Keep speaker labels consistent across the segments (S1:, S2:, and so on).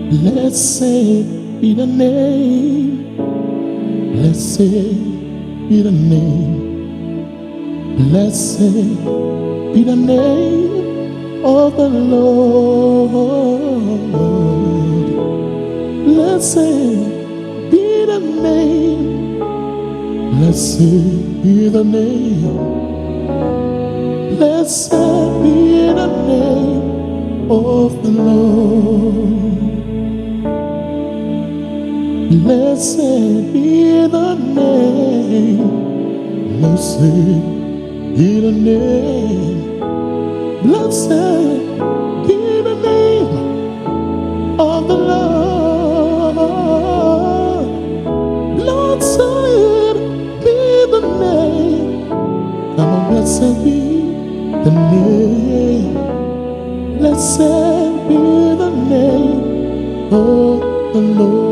S1: Blessed be the name, blessed be the name, blessed be the name of the Lord. Blessed be the name, blessed be the name, blessed be the name of the Lord. Blessed be the name, blessed be the name, blessed be the name of the Lord. Blessed be the name, come on, blessed be the name, blessed be the name of the Lord.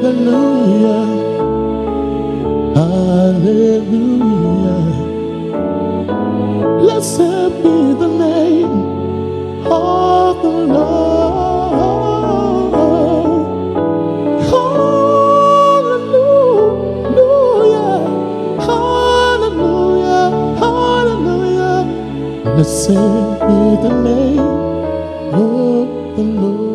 S1: Hallelujah, hallelujah. Blessed be the name of the Lord. Hallelujah, hallelujah, hallelujah. Blessed be the name of the Lord.